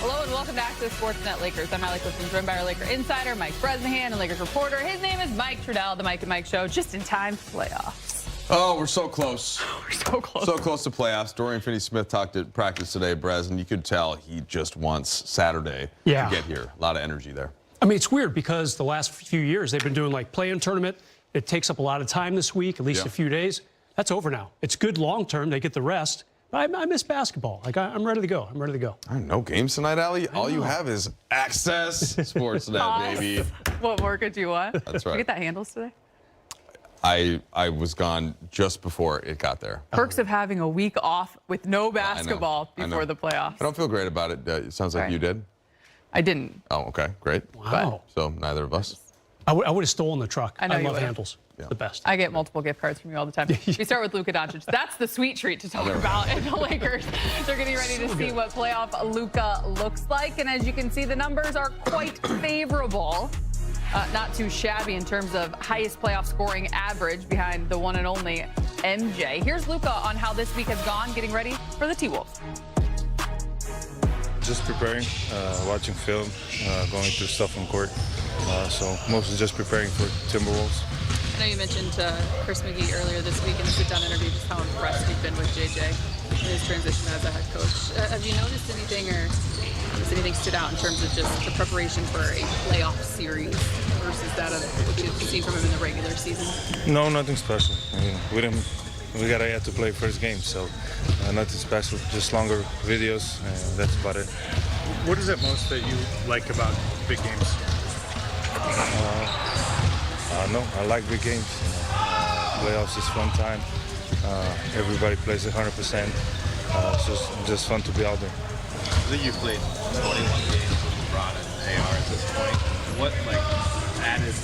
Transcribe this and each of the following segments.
Hello and welcome back to the Sportsnet Lakers. I'm Allie Clifton, joined by our Laker insider, Mike Bresnahan, and Lakers reporter. His name is Mike Trudell, the Mike and Mike Show, just in time for playoffs. Oh, we're so close. We're so close. So close to playoffs. Dorian Finney-Smith talked at practice today, Brez, and you could tell he just wants Saturday to get here. A lot of energy there. I mean, it's weird because the last few years they've been doing like play-in tournament. It takes up a lot of time this week, at least a few days. That's over now. It's good long-term. They get the rest. I miss basketball. Like, I'm ready to go. I'm ready to go. No games tonight, Allie. All you have is access Sportsnet, baby. What more could you want? That's right. Did you get that handles today? I was gone just before it got there. Perks of having a week off with no basketball before the playoffs. I don't feel great about it. It sounds like you did. I didn't. Oh, okay. Great. Wow. So neither of us. I would have stolen the truck. I know you love would've. handles. The best. I get multiple gift cards from you all the time. We start with Luka Doncic. That's the sweet treat to talk about. And the Lakers, they're getting ready to see what playoff Luka looks like. And as you can see, the numbers are quite favorable. Not too shabby in terms of highest playoff scoring average behind the one and only MJ. Here's Luka on how this week has gone, getting ready for the T-Wolves. Just preparing, watching film, going through stuff on court. So mostly just preparing for Timberwolves. I know you mentioned Chris McGee earlier this week in the sit-down interview just how impressed you've been with JJ in his transition as a head coach. Have you noticed anything, or has anything stood out in terms of just the preparation for a playoff series versus that of what you've seen from him in the regular season? No, nothing special. I mean, we got to play first game, so nothing special. Just longer videos. That's about it. What is it most that you like about big games? No, I like big games. Playoffs is fun time. Everybody plays 100%. It's just fun to be out there. I think you've played 21 games with LeBron and AR at this point. What added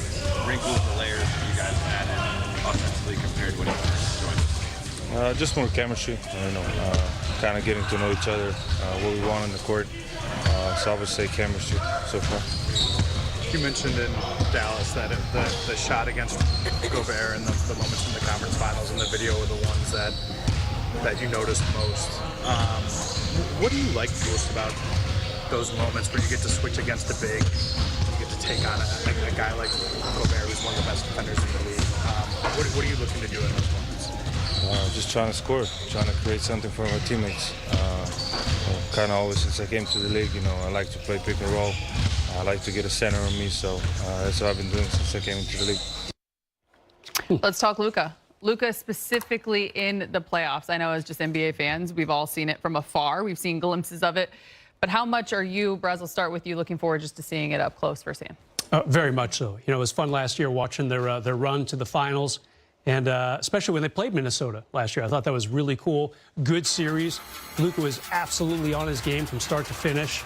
wrinkles or layers have you guys added offensively compared to when you first joined? Just more chemistry. Kind of getting to know each other, what we want on the court. So I would say chemistry so far. You mentioned in Dallas that the shot against Gobert and the moments in the conference finals and the video were the ones that you noticed most. What do you like most about those moments where you get to switch against the big, you get to take on a guy like Gobert, who's one of the best defenders in the league? What are you looking to do in those moments? Just trying to score, trying to create something for my teammates. Kind of always since I came to the league, I like to play pick and roll. I like to get a center on me, so that's what I've been doing since I came into the league. Let's talk Luka. Luka specifically in the playoffs. I know as just NBA fans, we've all seen it from afar. We've seen glimpses of it. But how much are you, Brez, I'll start with you, looking forward just to seeing it up close firsthand? Very much so. It was fun last year watching their run to the finals, and especially when they played Minnesota last year. I thought that was really cool. Good series. Luka was absolutely on his game from start to finish.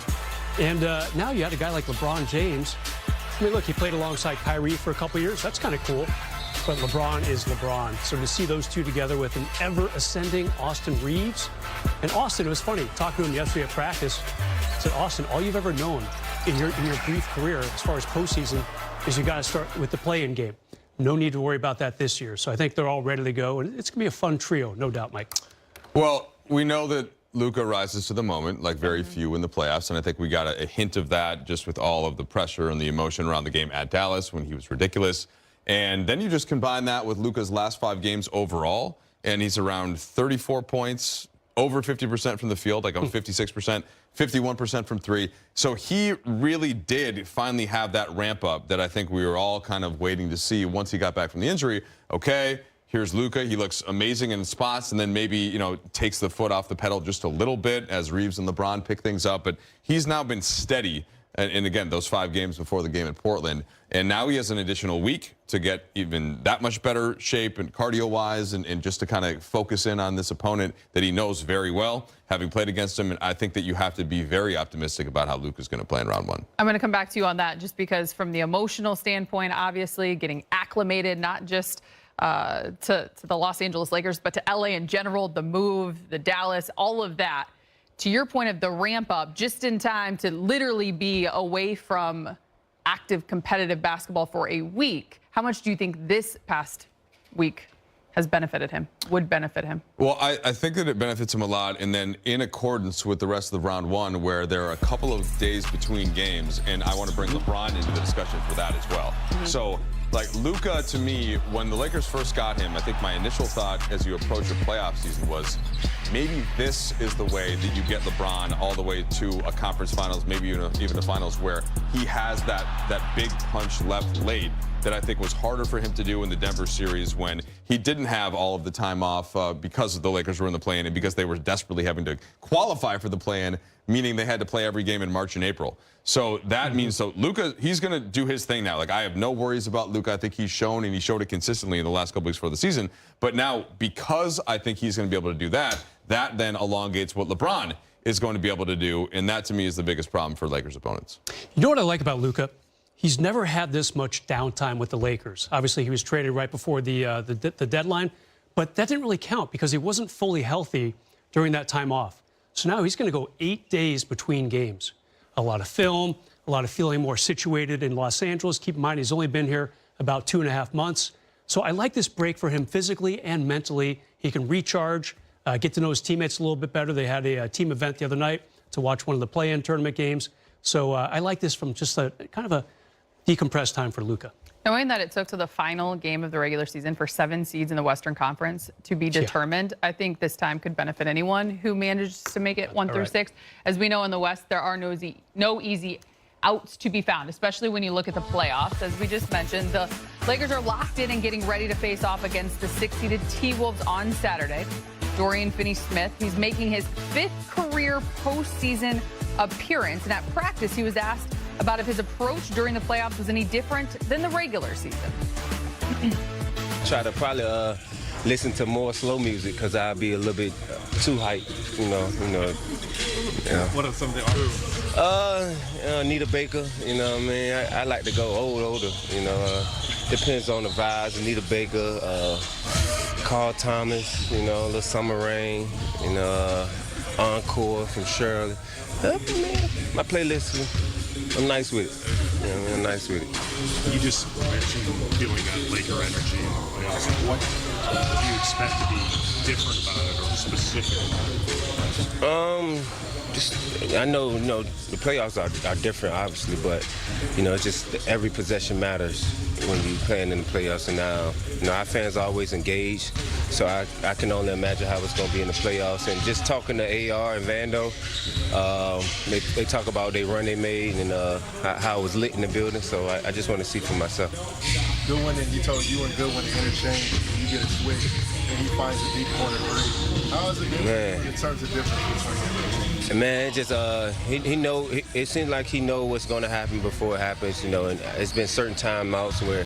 And now you had a guy like LeBron James. I mean, look, he played alongside Kyrie for a couple years. That's kind of cool. But LeBron is LeBron. So to see those two together with an ever-ascending Austin Reeves. And Austin, it was funny, talking to him yesterday at practice, I said, Austin, all you've ever known in your brief career as far as postseason is you got to start with the play-in game. No need to worry about that this year. So I think they're all ready to go. And it's going to be a fun trio, no doubt, Mike. Well, we know that Luka rises to the moment, like very few in the playoffs, and I think we got a hint of that just with all of the pressure and the emotion around the game at Dallas when he was ridiculous. And then you just combine that with Luka's last 5 games overall, and he's around 34 points, over 50% from the field, like on 56%, 51% from 3. So he really did finally have that ramp up that I think we were all kind of waiting to see once he got back from the injury. Okay, here's Luka. He looks amazing in spots, and then maybe, takes the foot off the pedal just a little bit as Reeves and LeBron pick things up. But he's now been steady. And again, those 5 games before the game in Portland. And now he has an additional week to get even that much better shape and cardio-wise and just to kind of focus in on this opponent that he knows very well, having played against him. And I think that you have to be very optimistic about how Luka's going to play in round 1. I'm going to come back to you on that just because from the emotional standpoint, obviously, getting acclimated, not just to the Los Angeles Lakers, but to LA in general, the move, the Dallas, all of that. To your point of the ramp up, just in time to literally be away from active competitive basketball for a week, how much do you think this past week has benefited him, would benefit him? Well, I think that it benefits him a lot, and then in accordance with the rest of the round one, where there are a couple of days between games, and I want to bring LeBron into the discussion for that as well. So, like, Luka, to me, when the Lakers first got him, I think my initial thought as you approach a playoff season was, maybe this is the way that you get LeBron all the way to a conference finals, maybe even a finals, where he has that big punch left late that I think was harder for him to do in the Denver series when he didn't have all of the time off because the Lakers were in the play-in and because they were desperately having to qualify for the play-in, meaning they had to play every game in March and April. So that means, so Luka, he's going to do his thing now. Like, I have no worries about Luka. I think he's shown, and he showed it consistently in the last couple weeks for the season. But now, because I think he's going to be able to do that, that then elongates what LeBron is going to be able to do, and that to me is the biggest problem for Lakers opponents. You know what I like about Luka? He's never had this much downtime with the Lakers. Obviously, he was traded right before the deadline, but that didn't really count because he wasn't fully healthy during that time off. So now he's going to go 8 days between games. A lot of film, a lot of feeling more situated in Los Angeles. Keep in mind, he's only been here about 2.5 months. So I like this break for him physically and mentally. He can recharge, get to know his teammates a little bit better. They had a team event the other night to watch one of the play-in tournament games. So I like this from just a kind of a decompressed time for Luka. Knowing that it took to the final game of the regular season for 7 seeds in the Western Conference to be determined, I think this time could benefit anyone who manages to make it 1 through 6. As we know in the West, there are no easy outs to be found, especially when you look at the playoffs. As we just mentioned, the Lakers are locked in and getting ready to face off against the 6-seeded T-Wolves on Saturday. Dorian Finney-Smith, he's making his 5th career postseason appearance, and at practice he was asked about if his approach during the playoffs was any different than the regular season. Try to probably listen to more slow music because I'll be a little bit too hyped, you know. What are some of the artists? Anita Baker, you know what I mean? I like to go older, you know. Depends on the vibes. Anita Baker, Carl Thomas, you know, Little Summer Rain, you know, Encore from Shirley. My playlist, I'm nice with it. You know, I'm nice with it. You just mentioned feeling that Laker energy in the playoffs. What do you expect to be different about it, or specific about it? I know, the playoffs are different, obviously, but, it's just every possession matters when you're playing in the playoffs. And our fans are always engaged, so I can only imagine how it's going to be in the playoffs. And just talking to AR and Vando, they talk about their run they made and how it was lit in the building, so I just want to see for myself. Good one, and you told you and good one to interchange, and you get a switch, and he finds a deep corner three. How has it been in terms of difference between you? Man, just he know. It seems like he know what's going to happen before it happens, and it's been certain timeouts where